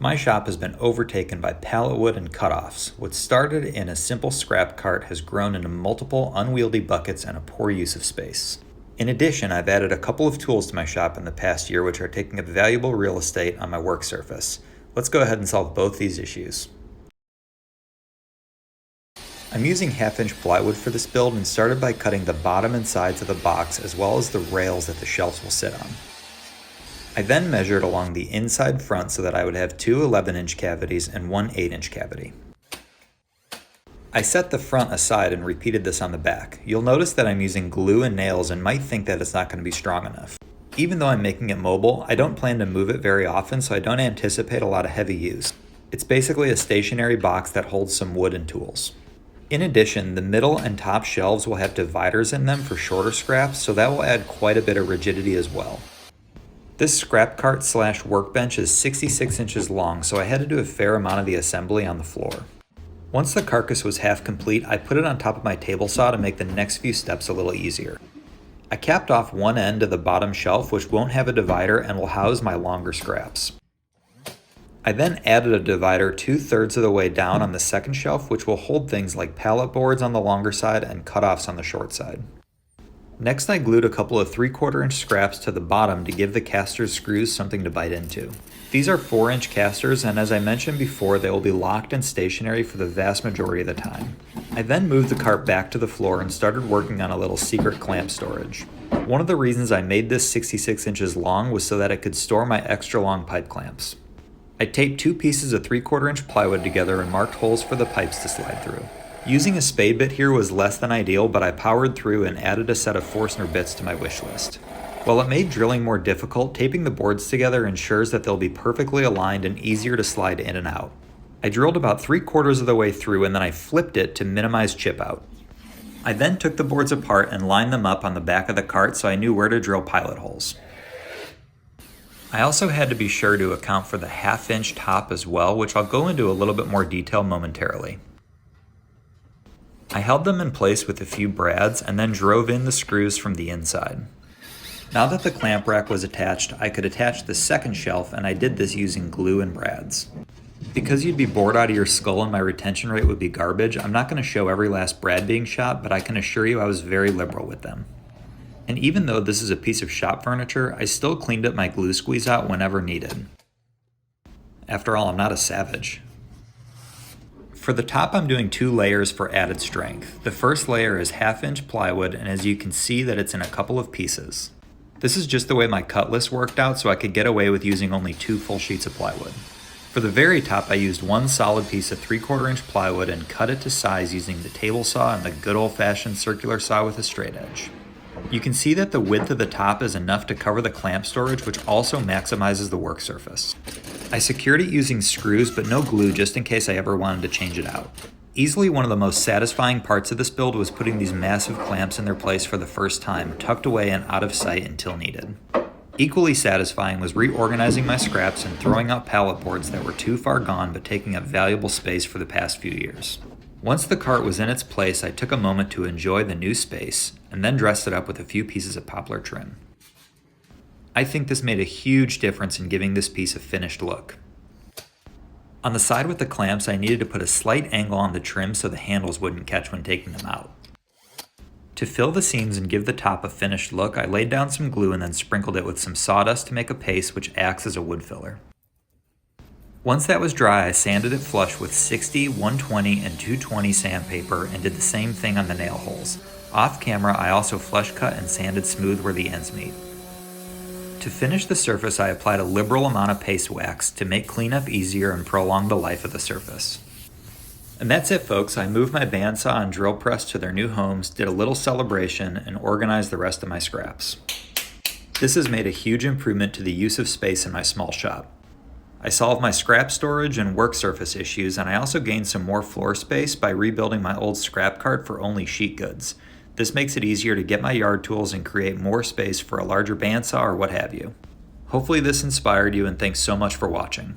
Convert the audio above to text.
My shop has been overtaken by pallet wood and cutoffs. What started in a simple scrap cart has grown into multiple unwieldy buckets and a poor use of space. In addition, I've added a couple of tools to my shop in the past year which are taking up valuable real estate on my work surface. Let's go ahead and solve both these issues. I'm using 1/2-inch plywood for this build and started by cutting the bottom and sides of the box as well as the rails that the shelves will sit on. I then measured along the inside front so that I would have two 11-inch cavities and one 8-inch cavity. I set the front aside and repeated this on the back. You'll notice that I'm using glue and nails and might think that it's not going to be strong enough. Even though I'm making it mobile, I don't plan to move it very often, so I don't anticipate a lot of heavy use. It's basically a stationary box that holds some wood and tools. In addition, the middle and top shelves will have dividers in them for shorter scraps, so that will add quite a bit of rigidity as well. This scrap cart / workbench is 66 inches long, so I had to do a fair amount of the assembly on the floor. Once the carcass was half complete, I put it on top of my table saw to make the next few steps a little easier. I capped off one end of the bottom shelf, which won't have a divider and will house my longer scraps. I then added a divider 2/3 of the way down on the second shelf, which will hold things like pallet boards on the longer side and cutoffs on the short side. Next, I glued a couple of 3/4-inch scraps to the bottom to give the caster's screws something to bite into. These are 4-inch casters, and as I mentioned before, they will be locked and stationary for the vast majority of the time. I then moved the cart back to the floor and started working on a little secret clamp storage. One of the reasons I made this 66 inches long was so that it could store my extra long pipe clamps. I taped 2 pieces of 3/4-inch plywood together and marked holes for the pipes to slide through. Using a spade bit here was less than ideal, but I powered through and added a set of Forstner bits to my wish list. While it made drilling more difficult, taping the boards together ensures that they'll be perfectly aligned and easier to slide in and out. I drilled about 3/4 of the way through and then I flipped it to minimize chip out. I then took the boards apart and lined them up on the back of the cart so I knew where to drill pilot holes. I also had to be sure to account for the 1/2-inch top as well, which I'll go into a little bit more detail momentarily. I held them in place with a few brads and then drove in the screws from the inside. Now that the clamp rack was attached, I could attach the second shelf, and I did this using glue and brads. Because you'd be bored out of your skull and my retention rate would be garbage, I'm not going to show every last brad being shot, but I can assure you I was very liberal with them. And even though this is a piece of shop furniture, I still cleaned up my glue squeeze out whenever needed. After all, I'm not a savage. For the top, I'm doing 2 layers for added strength. The first layer is 1/2-inch plywood, and as you can see that it's in a couple of pieces. This is just the way my cut list worked out, so I could get away with using only 2 full sheets of plywood. For the very top, I used 1 solid piece of 3/4-inch plywood and cut it to size using the table saw and the good old-fashioned circular saw with a straight edge. You can see that the width of the top is enough to cover the clamp storage, which also maximizes the work surface. I secured it using screws but no glue just in case I ever wanted to change it out. Easily one of the most satisfying parts of this build was putting these massive clamps in their place for the first time, tucked away and out of sight until needed. Equally satisfying was reorganizing my scraps and throwing out pallet boards that were too far gone but taking up valuable space for the past few years. Once the cart was in its place, I took a moment to enjoy the new space and then dressed it up with a few pieces of poplar trim. I think this made a huge difference in giving this piece a finished look. On the side with the clamps, I needed to put a slight angle on the trim so the handles wouldn't catch when taking them out. To fill the seams and give the top a finished look, I laid down some glue and then sprinkled it with some sawdust to make a paste which acts as a wood filler. Once that was dry, I sanded it flush with 60, 120, and 220 sandpaper and did the same thing on the nail holes. Off camera, I also flush cut and sanded smooth where the ends meet. To finish the surface, I applied a liberal amount of paste wax to make cleanup easier and prolong the life of the surface. And that's it, folks. I moved my bandsaw and drill press to their new homes, did a little celebration, and organized the rest of my scraps. This has made a huge improvement to the use of space in my small shop. I solved my scrap storage and work surface issues, and I also gained some more floor space by rebuilding my old scrap cart for only sheet goods. This makes it easier to get my yard tools and create more space for a larger bandsaw or what have you. Hopefully this inspired you, and thanks so much for watching.